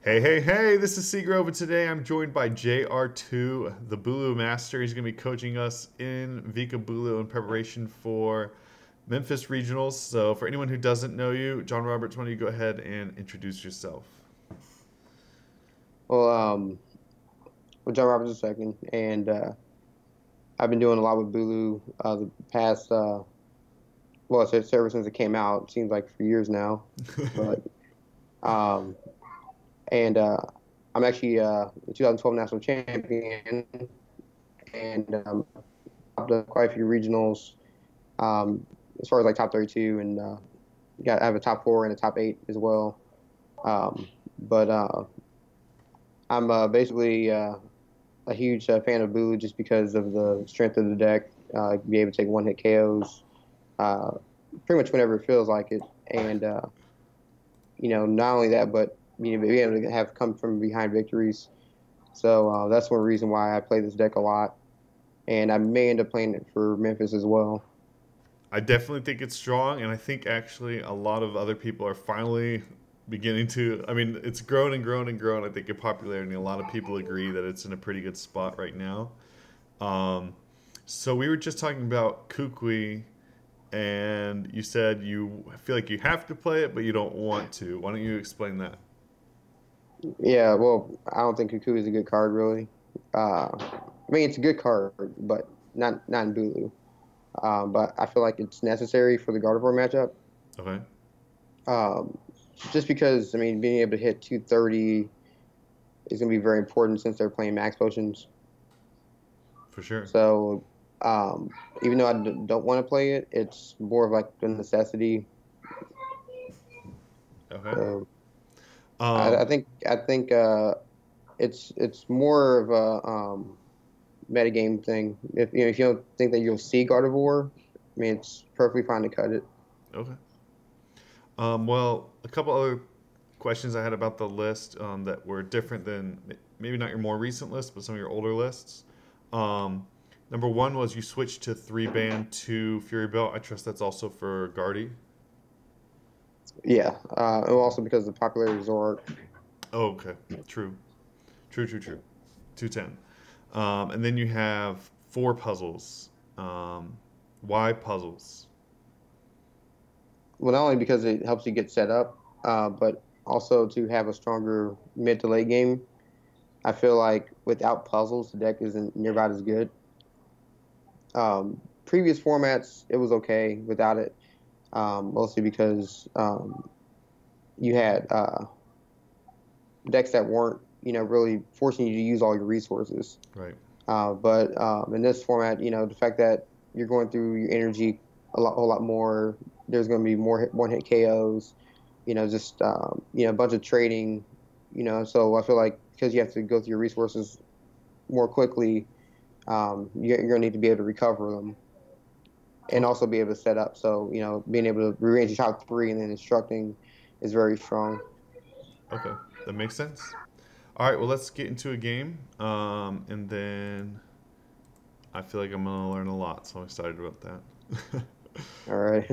Hey, hey, hey, this is Seagrove, and today I'm joined by JR2, the Bulu Master. He's going to be coaching us in VikaBulu in preparation for Memphis Regionals. So, for anyone who doesn't know you, John Roberts, why don't you go ahead and introduce yourself? Well, well, John Roberts II, and I've been doing a lot with Bulu the past, well, it's ever since it came out. It seems like for years now, but um, and I'm actually the 2012 national champion, and I've done quite a few regionals, um, as far as like top 32, and I have a top four and a top eight as well. But I'm basically a huge fan of Bulu just because of the strength of the deck. Be able to take one hit KOs uh, pretty much whenever it feels like it, and not only that, but be able to have come from behind victories. So that's one reason why I play this deck a lot, and I may end up playing it for Memphis as well. I definitely think it's strong, and I think actually a lot of other people are finally beginning to. I mean, it's grown and grown and grown. I think in popularity, a lot of people agree that it's in a pretty good spot right now. Um, so we were just talking about Kukui, and you said you feel like you have to play it, but you don't want to. Why don't you explain that? Yeah, well, I don't think Cuckoo is a good card really. I mean, it's a good card, but not in Bulu. But I feel like it's necessary for the Gardevoir matchup. Okay, Um, just because, I mean, being able to hit 230 is going to be very important since they're playing max potions. for sure. So, um, even though don't want to play it, it's more of like a necessity. Okay. So, I Um, think it's more of a metagame thing. If you don't think that you'll see Gardevoir, I mean, it's perfectly fine to cut it. okay. Well, a couple other questions I had about the list that were different than maybe not your more recent list, but some of your older lists. Um, Number one was you switched to three band to Fury Belt. I trust that's also for Guardy. Yeah, and also because of the popularity of Zoroark. Oh, okay. True. True, true, true. 210. And then you have four puzzles. Why puzzles? Well, not only because it helps you get set up, but also to have a stronger mid to late game. I feel like without puzzles, the deck isn't near about as good. Previous formats, it was okay without it, mostly because you had decks that weren't, really forcing you to use all your resources. Right. But in this format, the fact that you're going through your energy whole lot more, there's going to be more one hit KOs, just a bunch of trading, So I feel like because you have to go through your resources more quickly, you're going to need to be able to recover them and Okay. also be able to set up. So being able to rearrange your top three and then instructing is very strong. Okay. That makes sense. All right. Well, let's get into a game. And then I feel like I'm going to learn a lot. So I'm excited about that. All right.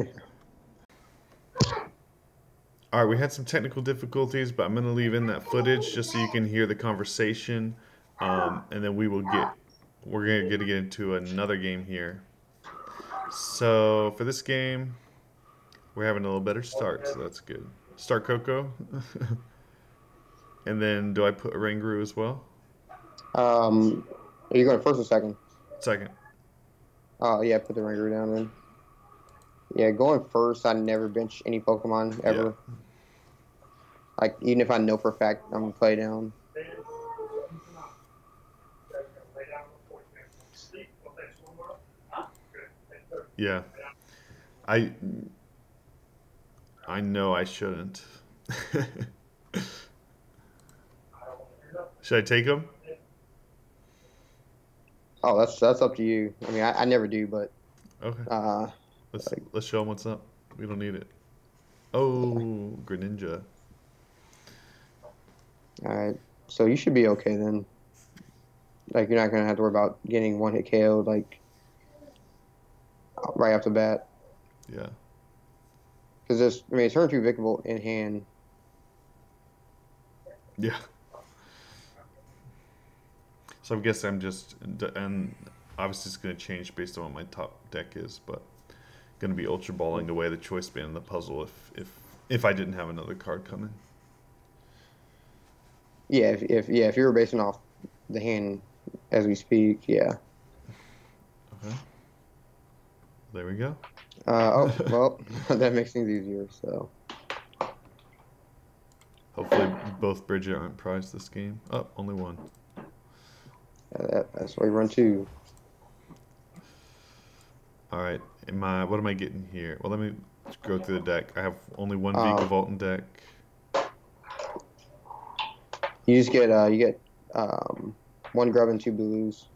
All right, we had some technical difficulties, but I'm going to leave in that footage just so you can hear the conversation, and then we're going to get into another game here. So for this game, we're having a little better start, so that's good. Start Coco, and then do I put Oranguru as well? um, are you going first or second? Second. Oh yeah, put the ringer down then. Yeah, going first, I never bench any Pokemon Yeah. ever. Like even if I know for a fact I'm gonna play down. Yeah. I I know I shouldn't. Should I take him? Oh, that's up to you. I mean, I never do, but Okay. uh, like, Let's show him what's up. We don't need it. Oh, Greninja. all right. So you should be okay then. Like you're not gonna have to worry about getting one hit KO like right off the bat. Yeah. Because I mean, turn two Vicable in hand. Yeah. So I guess I'm just, and obviously it's going to change based on what my top deck is, but going to be ultra balling away the choice band in the puzzle if I didn't have another card coming. Yeah, if you were basing off the hand as we speak, yeah. Okay. There we go. Oh well, that makes things easier. So Hopefully both Bridget aren't prized this game. Oh, only one. that's why we run two. All right. What am I getting here? Well, let me go through the deck. I have only one Um, VikaBulu deck. you just get one grub and two blues.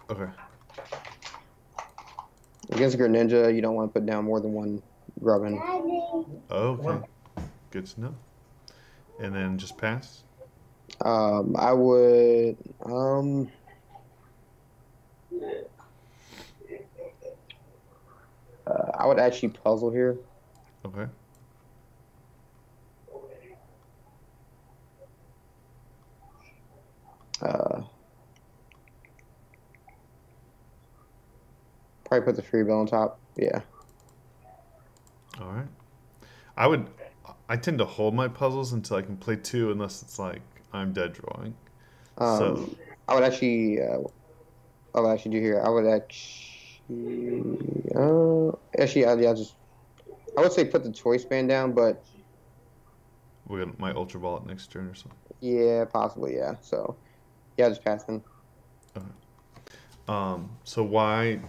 Okay. Against a Greninja, you don't want to put down more than one grubbin. Okay. Good to know. And then just pass. I would I would actually puzzle here. Okay. Probably put the free bill on top. Yeah. All right. I tend to hold my puzzles until I can play two, unless it's like I'm dead drawing. So, I would actually I would actually do here. I would actually I would say put the choice band down, but we might ultra ball it next turn or something. yeah, possibly, yeah. So yeah, just passing. Okay. So why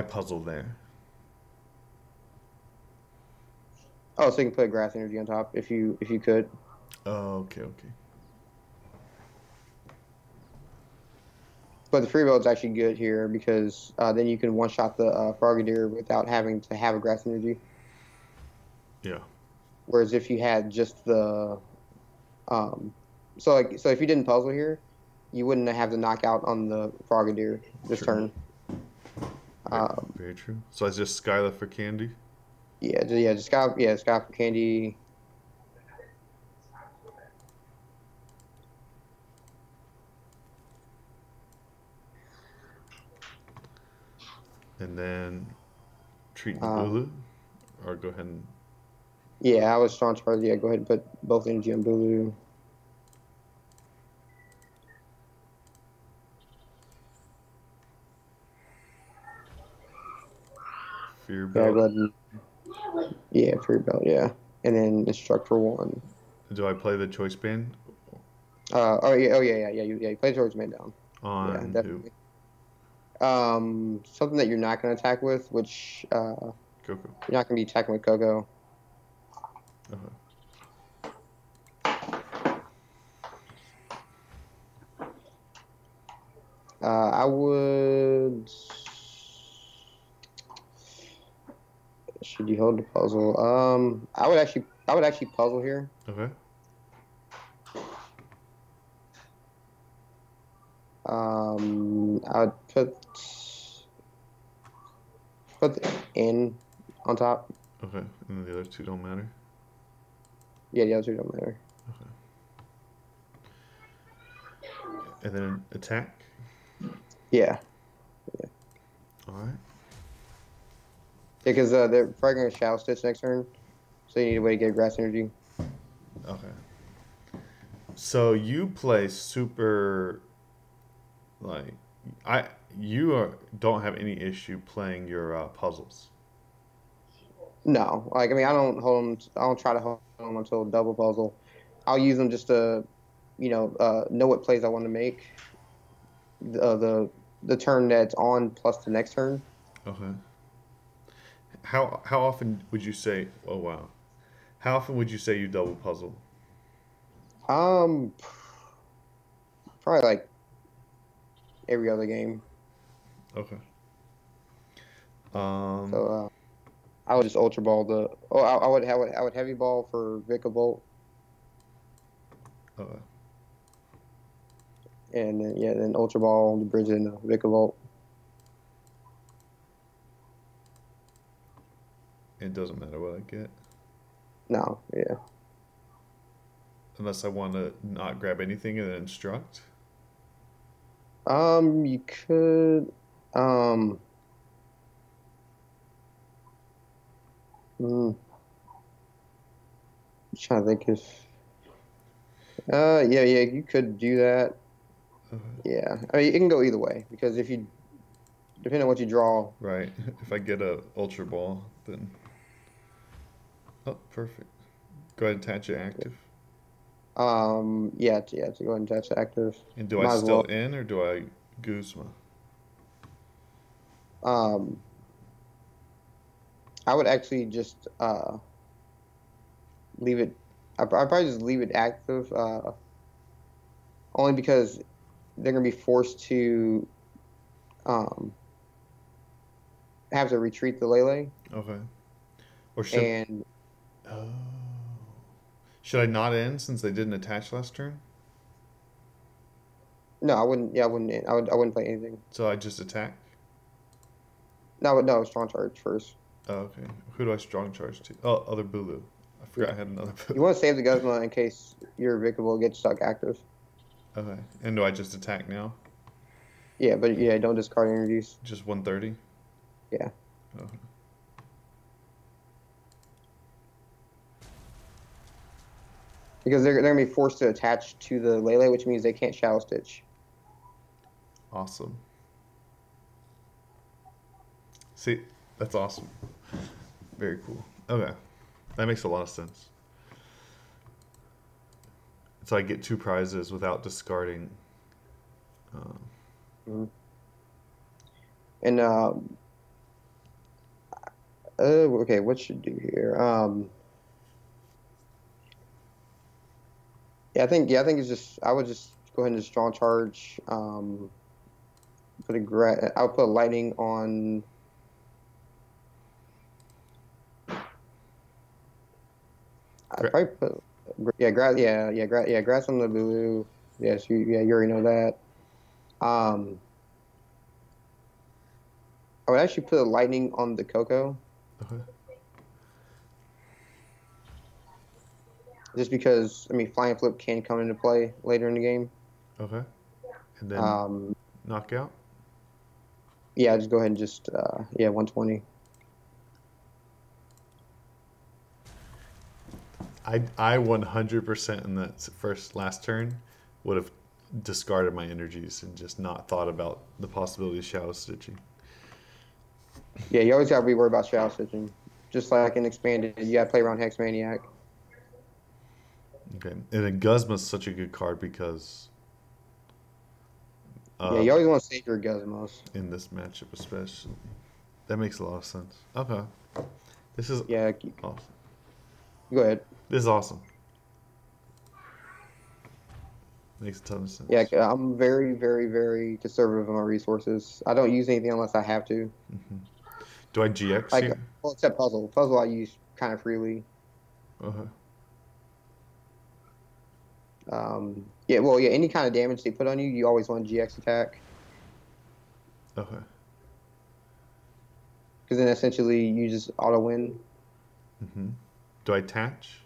puzzle there? Oh, so you can put grass energy on top if you could. Oh, okay. But the free build is actually good here because then you can one shot the Frogadier without having to have a grass energy. Yeah. Whereas if you had just the so if you didn't puzzle here, you wouldn't have to knock out on the Frogadier this True. turn. Very true. So I just Skyla for candy. Just Scott for candy. And then treat the Um, Bulu, or go ahead and yeah, I was strong charge. Yeah, go ahead and put both energy on Bulu. fear Yeah, belt. go ahead and free belt. Yeah, and then instruct for one. Do I play the choice band You play towards man down. Yeah, on who? definitely. Something that you're not going to attack with, which Coco. you're not going to be attacking with Coco. Okay. I would. Should you hold the puzzle? I would actually puzzle here. Okay. I would put the N on top. Okay. And then the other two don't matter. Yeah, the other two don't matter. Okay. And then attack. Yeah. All right. Yeah, because they're probably going to Shadow Stitch next turn, so you need a way to get grass energy. Okay. So you play super, like, don't have any issue playing your puzzles. No, I mean, I don't hold them. I don't try to hold them until double puzzle. I'll use them just to, know what plays I want to make. The turn that's on plus the next turn. Okay. How often would you say? Oh wow. How often would you say you double puzzle? Um, Probably like every other game. Okay. So I would just ultra ball the. Oh, I would heavy ball for VikaBulu, Okay. and then ultra ball the bridge in VikaBulu. It doesn't matter what I get. No, yeah. Unless I want to not grab anything and then instruct. You could, um, mm, I'm trying to think if, yeah, you could do that. Yeah, I mean, it can go either way because if you, depending on what you draw, Right. If I get a ultra ball, then oh, perfect. Go ahead and attach it active. yeah, to go ahead and touch active, And do I might as still well. in or do I Guzma? Um, I would actually just leave it. I'd probably just leave it active, only because they're gonna be forced to um have to retreat the Lele, Okay. Or and oh should I not end since they didn't attach last turn? no, I wouldn't. Yeah, I wouldn't play anything. So I just attack. No, strong charge first. Oh, okay. Who do I strong charge to? Oh, other Bulu. I Yeah, forgot I had another you Bulu. want to save the Guzma in case your VikaBulu gets stuck active. Okay. And do I just attack now? Yeah, but yeah, don't discard energies. Just 130? Yeah, Oh, because they're gonna be forced to attach to the Lele, which means they can't Shadow Stitch. awesome. See, that's awesome. Very cool. Okay. That makes a lot of sense. So I get 2 prizes without discarding. Um, Mhm. And okay, what should do here? I think it's just I would just go ahead and just strong charge. I'll put a lightning on. I gra- probably put grass on the Bulu. Yes, you already know that. Um, I would actually put a lightning on the Coco okay. just because I mean flying flip can come into play later in the game. Okay. And then Um, knockout. yeah, just go ahead and just 120. I 100% in that last turn would have discarded my energies and just not thought about the possibility of shadow stitching. Yeah, you always gotta be worried about shadow stitching. Just like in expanded, you gotta play around Hex Maniac. Okay. And then Guzma's such a good card because Yeah, you always want to save your Guzmos. in this matchup especially. That makes a lot of sense. Okay. This is Yeah, awesome. go ahead. This is awesome. Makes a ton of Yeah, sense. I'm very, very, very conservative on my resources. I don't use anything unless I have to. Hmm. Do I GX Like, here? well, except puzzle. Puzzle I use kind of freely. Okay. Yeah, well, yeah, any kind of damage they put on you, you always want GX attack. Okay. Because then essentially you just auto win. Hmm. Do I attach?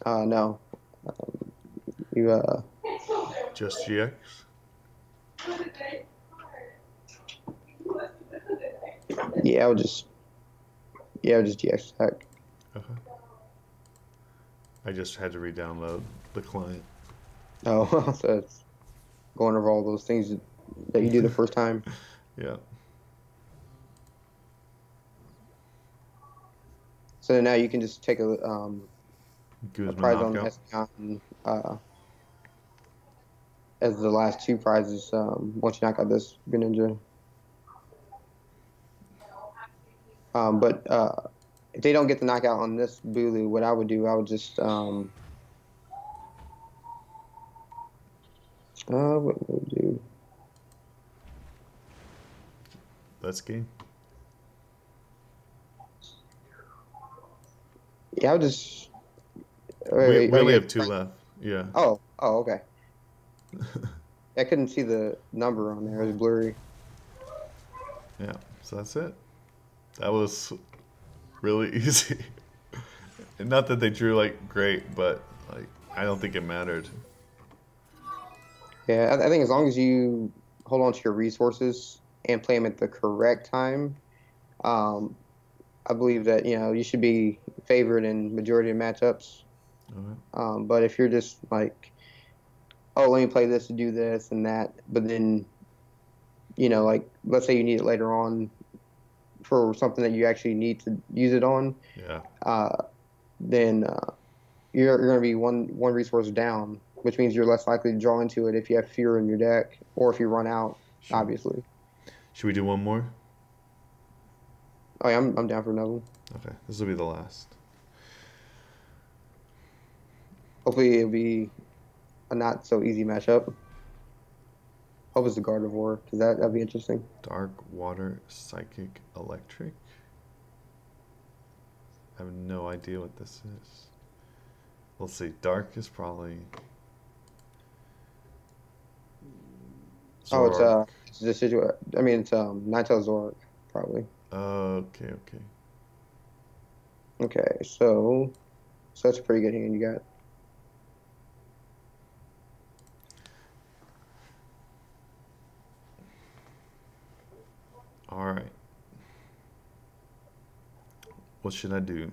No. You, Just GX? yeah, I would just GX attack. Okay. I just had to re-download the client. Oh, so it's going over all those things that you do the first time. Yeah. So now you can just take a Guzman prize on knockout. Espeon, as the last 2 prizes once you knock out this Greninja. But if they don't get the knockout on this Bulu, what I would do, I would just what would I do? Let's game. Yeah, I would just. We only Yeah. have 2 left. Yeah. Okay. I couldn't see the number on there; it was blurry. Yeah. So that's it. That was really easy. And not that they drew like great, but like I don't think it mattered. Yeah, I think as long as you hold on to your resources and play them at the correct time, um, I believe that you should be favored in majority of matchups. Okay. But if you're just like, oh, let me play this to do this and that, but then like let's say you need it later on for something that you actually need to use it on, Yeah. uh, then you're going to be one resource down, which means you're less likely to draw into it if you have fewer in your deck or if you run out, Sure. obviously. Should we do one more? Oh yeah, I'm down for another one. Okay, this will be the last. Hopefully it'll be a not so easy matchup. Hope it's the Gardevoir because that'd be interesting. Dark water psychic electric. I have no idea what this is. Let's see. Dark is probably Oh, Zork. it's the situation. I mean, it's Ninetales Zoroark probably. Okay, okay. Okay, so that's a pretty good hand you got. All right. What should I do?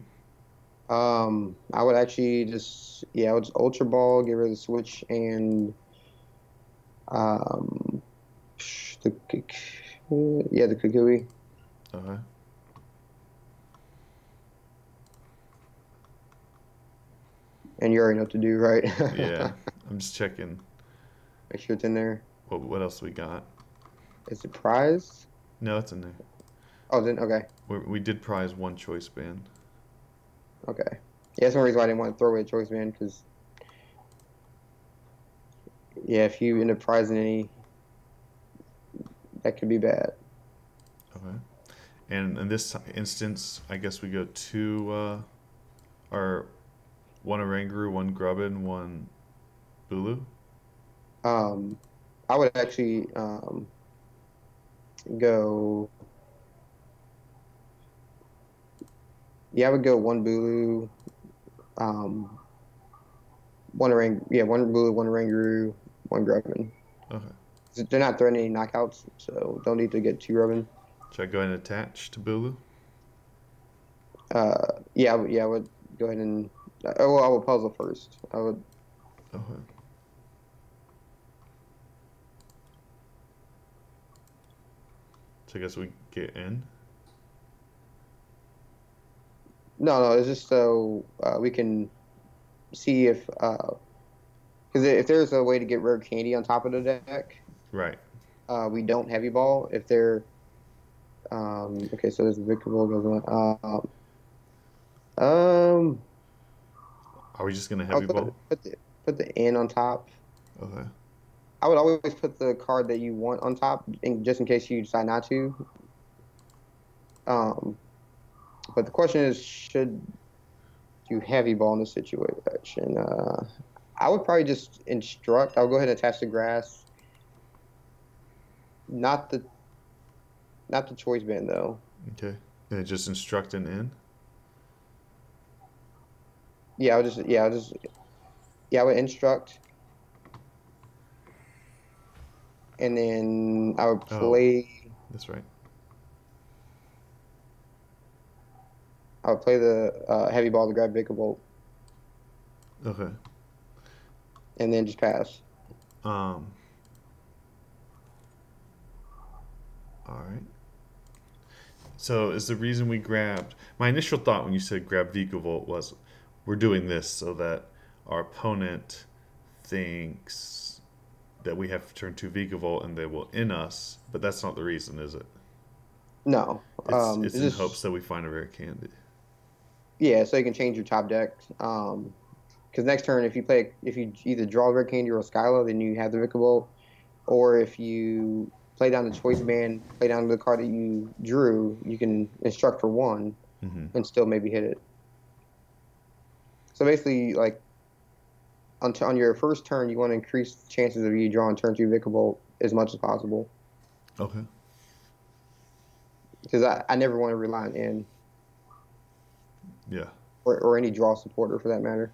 I would actually I would just Ultra Ball, get rid of the Switch, and um, the the Kukui. Okay. And you already know what to do, right? Yeah, I'm just checking. Make sure it's in there. What else we got? Is it prized? No, it's in there. Oh, then okay, We did prize one choice band. okay. Yeah, that's one reason why I didn't want to throw away a choice man because if you end up prizing any, that could be bad. Okay. And in this instance, I guess we go two, or one Oranguru, one Grubbin, one Bulu. I would actually go. Yeah, I would go one Bulu, um, one Bulu, one Oranguru, one Grubbin. Okay. They're not threatening knockouts, so don't need to get too Grubbin. Should I go ahead and attach to Bulu? I would go ahead and. I would puzzle first. I would. Okay. So I guess we get in. No, it's just so we can see if if there's a way to get rare candy on top of the deck, Right. we don't heavy ball. If they're okay, so there's a VikaBulu goes on. Are we just gonna I'll heavy ball? put the N on top. Okay. I would always put the card that you want on top, just in case you decide not to. But the question is, should you heavy ball in this situation? I would probably just instruct. I'll go ahead and attach the grass. Not the choice band though. Okay. And just instruct an in. I would instruct, and then I would Oh, play. that's right. I would play the heavy ball to grab VikaBulu, Okay. and then just pass. Um. All right. So is the reason we grabbed my initial thought when you said grab VikaVolt was we're doing this so that our opponent thinks that we have to turn to VikaVolt and they will in us, but that's not the reason, is it? No, It's in hopes that we find a rare candy. yeah, so you can change your top deck. Because next turn, if you either draw a rare candy or a Skyla, then you have the VikaBulu, or if you play down the choice band, play down the card that you drew, you can instruct for one and still maybe hit it. So basically, like on your first turn, you want to increase the chances of you drawing turn two VikaBulu as much as possible. Okay. Because I never want to rely on N. Yeah. or any draw supporter for that matter.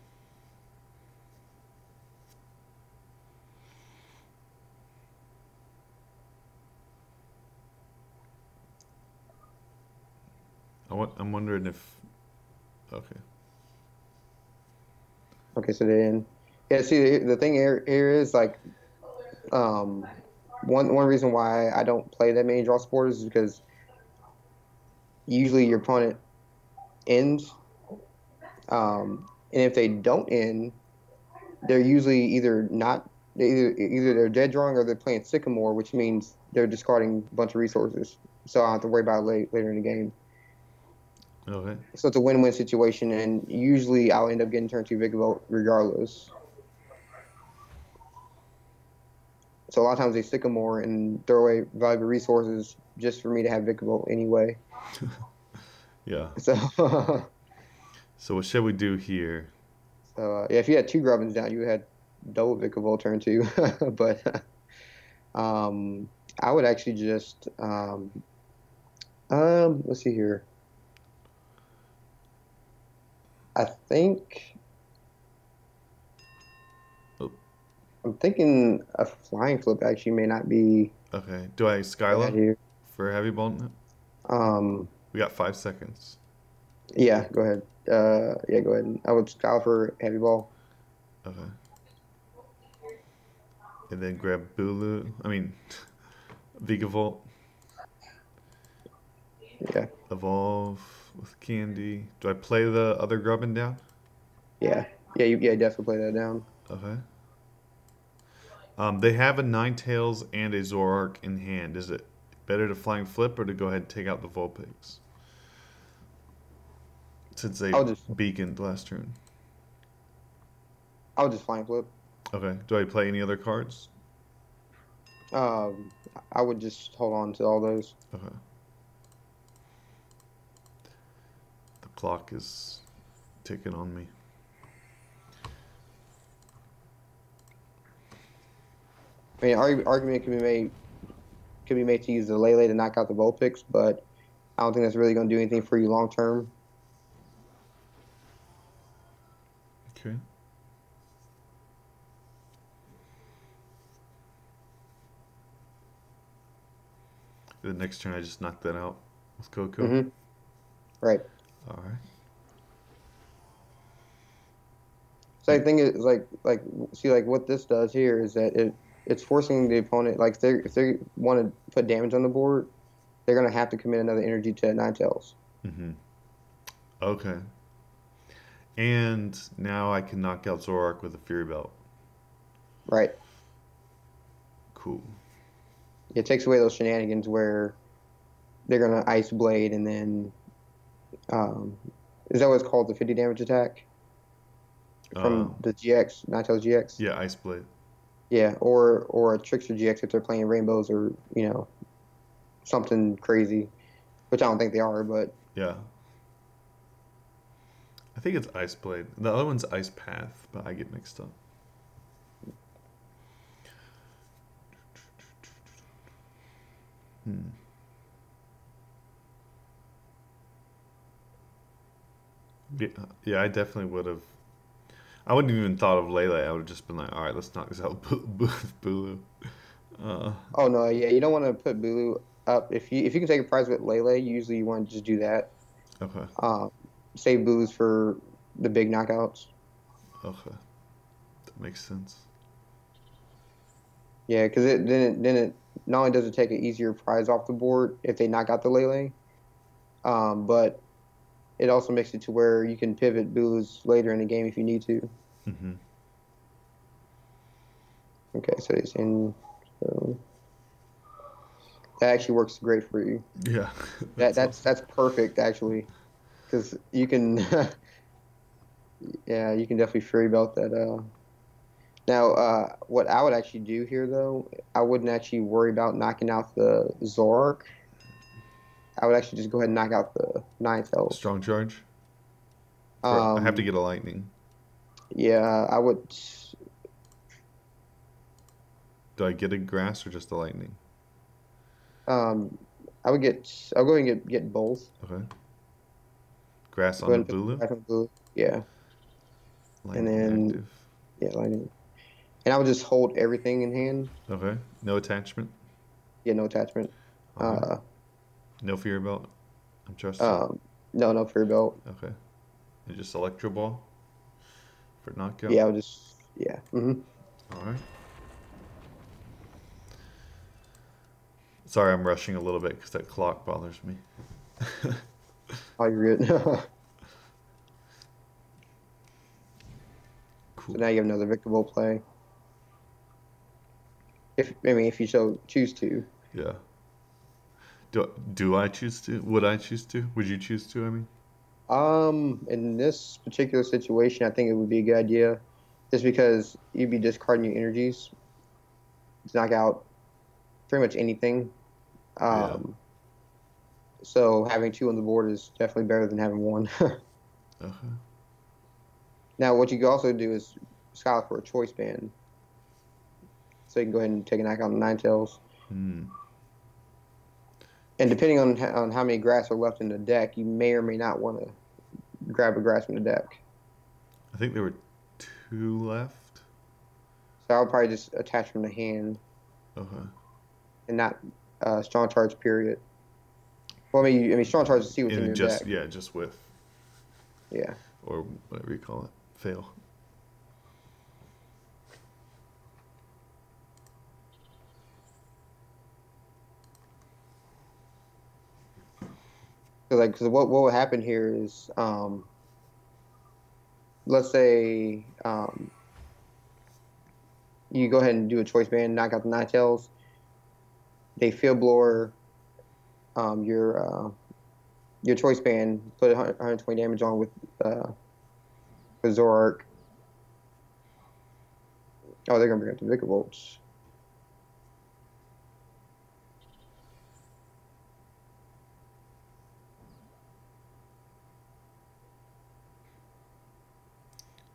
I'm wondering if. Okay. Okay, so then, yeah. See, the thing here is like, um, one reason why I don't play that many draw supporters is because usually your opponent ends, and if they don't end, they're usually either not either they're dead drawing or they're playing sycamore, which means they're discarding a bunch of resources. So I don't have to worry about it later in the game. Okay. So it's a win-win situation, and usually I'll end up getting turn 2 VikaBulu regardless. So a lot of times they sycamore and throw away valuable resources just for me to have VikaBulu anyway. Yeah. So So what should we do here? yeah, if you had 2 Grubbins down, you had double VikaBulu turn 2. But um, I would actually just let's see here. I think Oh, I'm thinking a flying flip actually may not be okay. Do I bad Skyla here. for heavy ball? Um, We got 5 seconds. yeah, go ahead. Yeah, go ahead. I would style for heavy ball. Okay. And then grab Bulu. I mean, VikaVolt. Yeah, Evolve with Candy. Do I play the other Grubbin down? yeah, yeah. Definitely play that down. Okay. They have a Ninetales and a Zoroark in hand. Is it better to flying flip or to go ahead and take out the Vulpix? Since they I'll just beaconed last turn. I'll just flying flip. Okay. Do I play any other cards? Um, I would just hold on to all those. Okay. The clock is ticking on me. I mean, argument can be made to use the Lele to knock out the Vulpix, but I don't think that's really going to do anything for you long term. Okay. The next turn I just knocked that out with Coco. Mm-hmm. Right. All right. So I think it's like see like what this does here is that it's forcing the opponent like if they want to put damage on the board, they're gonna have to commit another energy to Ninetales. Mm-hmm. Okay. And now I can knock out Zoroark with a Fury Belt. Right. Cool. It takes away those shenanigans where they're gonna Ice Blade and then is that what's called the 50 damage attack from the GX Ninetales GX? Yeah, Ice Blade. Yeah, or a Trickster GX if they're playing rainbows or something crazy, which I don't think they are, but Yeah. I think it's Ice Blade. The other one's Ice Path, but I get mixed up. Yeah, I definitely would have. I wouldn't have even thought of Lele. I would have just been like, all right, let's knock this out with Bulu. oh no, yeah, you don't want to put Bulu up if you can take a prize with Lele. Usually you want to just do that. Okay. Save Bulus for the big knockouts. Okay. That makes sense. Yeah, because then it not only does it take an easier prize off the board if they knock out the Lele, but it also makes it to where you can pivot Bulus later in the game if you need to. Mm-hmm. Okay, so it's in. So that actually works great for you. Yeah. That's perfect actually, because you can. Yeah, you can definitely Fury Belt that. Now, what I would actually do here, though, I wouldn't actually worry about knocking out the Zoroark. I would actually just go ahead and knock out the Ninetales. Strong charge? I have to get a lightning. Yeah, I would. Do I get a grass or just a lightning? I would get. I'll go ahead and get both. Okay. Grass Go on ahead the and put Bulu? grass on Bulu. Yeah. And Lightning then, active. yeah, lightning. And I would just hold everything in hand. Okay. No attachment. Yeah, no attachment. All right. Uh, No fear belt. I'm trusting. um, no fear belt. Okay. And just electro ball for knockout. Yeah, I would just, yeah. All right. Sorry, I'm rushing a little bit because that clock bothers me. Oh, you're good. So Cool. now you have another VikaBulu play. If you so choose to. Yeah. Do I choose to? Would I choose to? Would you choose to? I mean. In this particular situation, I think it would be a good idea, just because you'd be discarding your energies to knock out pretty much anything. Yeah. Um, so having two on the board is definitely better than having one. Okay. Now, what you can also do is scout for a choice band, so you can go ahead and take a knock out on Nine Tails. Hmm. And depending on how many grass are left in the deck, you may or may not want to grab a grass from the deck. I think there were two left. So I would probably just attach from the hand Okay. and not strong charge. Period. Well, I mean, strong charge to see what's in And your just deck. just with Yeah. or whatever you call it. Fail. Because what would happen here is, let's say you go ahead and do a choice band, knock out the Nine Tails. They field blower um, your uh, your choice band, put 120 damage on with Zoroark. Oh, they're gonna bring up the VikaBulbs.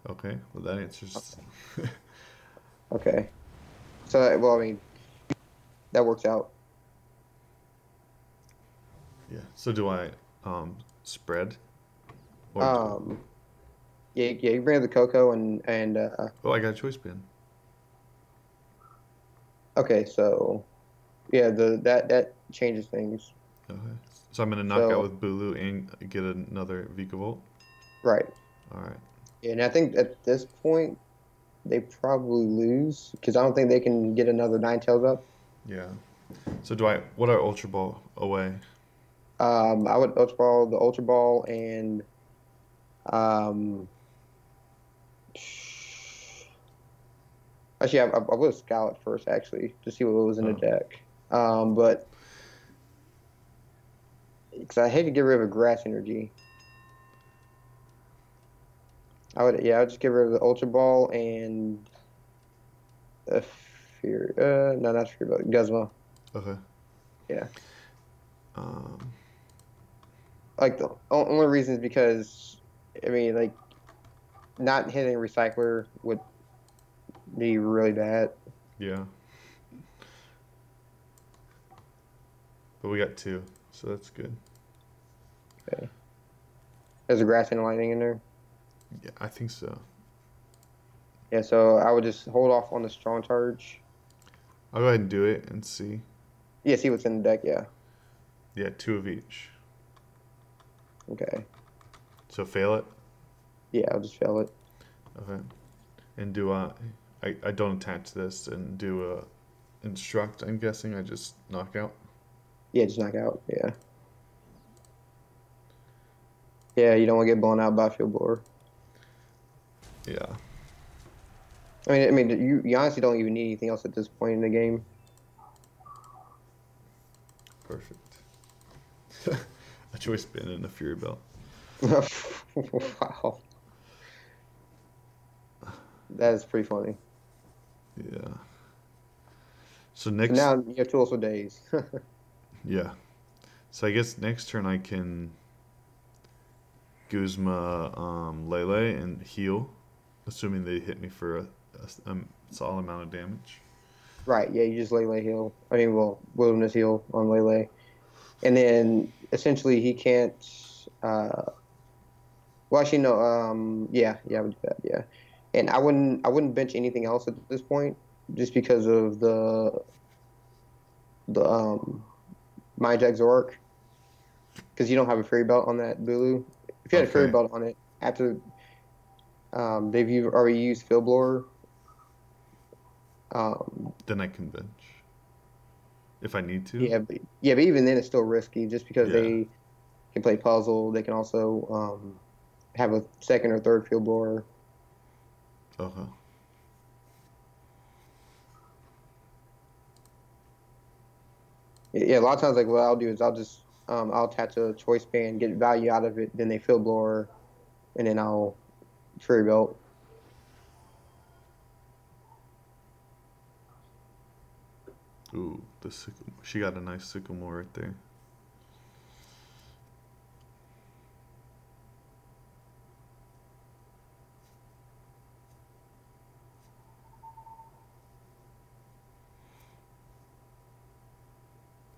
Okay. Well, that answers. Okay. So, well, I mean, that works out. Yeah. So do I spread or Um, yeah, you bring up the Coco and oh, I got a choice band. okay, so yeah, that changes things. Okay. So I'm gonna knock out So with Bulu and get another VikaVolt. right, All right. yeah, and I think at this point they probably lose because I don't think they can get another Nine Tails up. Yeah. So do I? What are Ultra Ball away? I would Ultra Ball the Ultra Ball and um, actually I would scout first actually to see what was in the Oh. deck. But because I hate to get rid of a grass energy. I'd just get rid of the Ultra Ball and a Fear. No, not Fear, but Guzma. Okay. Yeah. Um. Like the only reason is because, I mean, like not hitting a recycler would be really bad. Yeah. But we got two, so that's good. Okay. There's a grass and lightning in there. Yeah, I think so. Yeah, so I would just hold off on the strong charge. I'll go ahead and do it and see. Yeah, see what's in the deck. Yeah. Yeah, two of each. Okay. So fail it. Yeah, I'll just fail it. Okay. And do I don't attach this and do a instruct. I'm guessing I just knock out. Yeah, just knock out. Yeah. Yeah, you don't want to get blown out by a field blower. Yeah. I mean, you honestly don't even need anything else at this point in the game. Perfect. A choice bin and a fury belt. Wow. That is pretty funny. Yeah. So So next. now you have tools for days. Yeah. So I guess next turn I can Guzma Lele and heal, assuming they hit me for a solid amount of damage. Right, yeah, you just Lele heal. I mean, well, Wilderness heal on Lele. And then essentially he can't Well, actually, no. Yeah, I would do that. Yeah, and I wouldn't bench anything else at this point, just because of the Mind Jack Zork, because you don't have a fairy belt on that Bulu. If you had a fairy Okay, belt on it after they've already used Field Blower, um, then I can bench if I need to. yeah, but even then it's still risky, just because Yeah. they can play puzzle. They can also have a second or third Field Blower. Okay. Yeah, a lot of times, like what I'll do is I'll attach a choice band, get value out of it, then they Field Blower, and then I'll fairy belt. Ooh, the sycamore. She got a nice sycamore right there.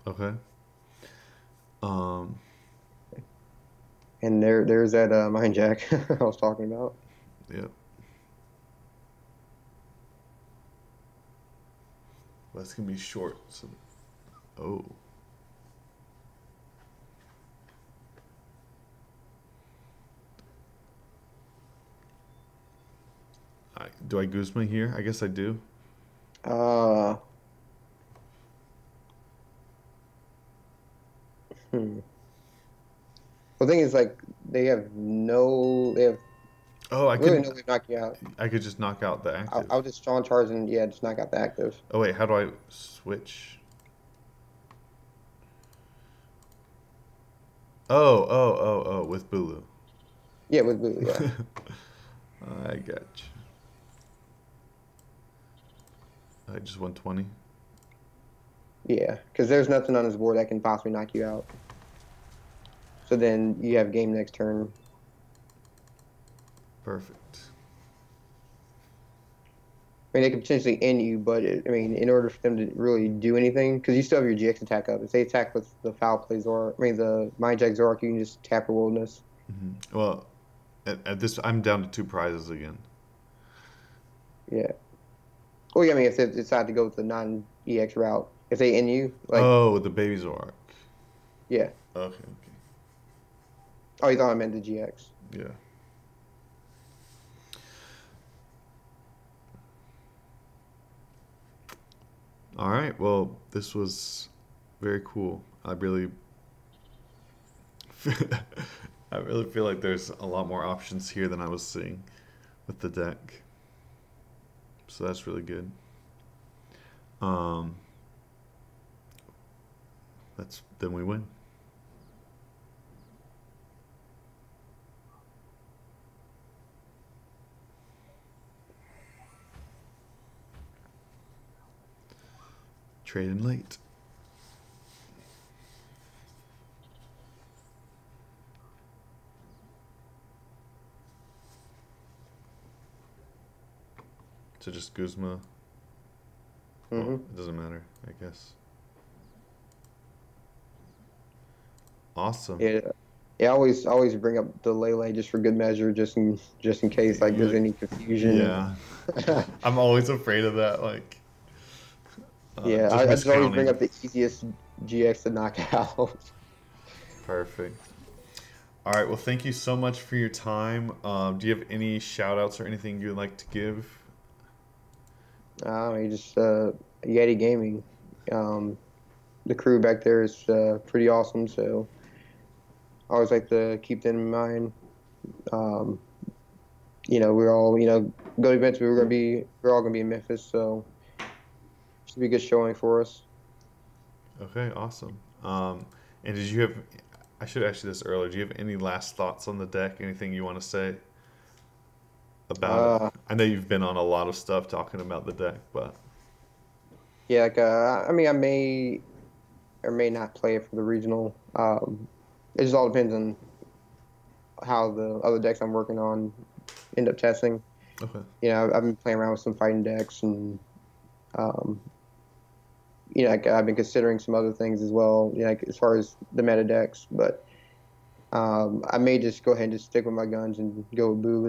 Okay. Um. And there's that Mind Jack I was talking about. Yep. Well, that's gonna be short. So. Oh. Do I Guzma here? I guess I do. Uh, hmm. The thing is, like, they have Oh, I really can. no way of knocking you out. I could just knock out the active. I'll just strong charge and yeah, just knock out the active. Oh wait, how do I switch? Oh, with Bulu. Yeah, with blue, yeah, I got you. I just 120. yeah, because there's nothing on his board that can possibly knock you out. So then you have game next turn. Perfect. I mean, they could potentially end you, but I mean, in order for them to really do anything, because you still have your GX attack up. If they attack with the foul play Zoroark, I mean the Mind Jack Zoroark, you can just tap your wilderness. Well, at this, I'm down to 2 prizes again. Yeah. Well, yeah, I mean, if they decide to go with the non-EX route, if they end you, like, Oh, the baby Zorak. yeah. Okay, Oh, you thought I meant the GX. okay. Yeah. All right. Well, this was very cool. I really feel like there's a lot more options here than I was seeing with the deck. So that's really good. Um, then we win. Trading late. So just Guzma. Well, Mm-hmm. it doesn't matter, I guess. Awesome. Yeah. Yeah, I always bring up the Lele just for good measure, just in case like there's You, any confusion. yeah. I'm always afraid of that, like Yeah, just I just always bring miscounting. up the easiest GX to knock out. Perfect. All right. Well, thank you so much for your time. Do you have any shout outs or anything you'd like to give? Just Yeti Gaming. Um, the crew back there is pretty awesome, so I always like to keep them in mind. Um, we're all go to events. We're all gonna be in Memphis, so should be a good showing for us. Okay, awesome. And did you have? I should ask you this earlier. Do you have any last thoughts on the deck? Anything you want to say about it? Uh, I know you've been on a lot of stuff talking about the deck, but yeah, like I mean, I may or may not play it for the regional. It just all depends on how the other decks I'm working on end up testing. okay, I've been playing around with some fighting decks, and um, like I've been considering some other things as well. Like as far as the meta decks, but I may just go ahead and just stick with my guns and go with Bulu.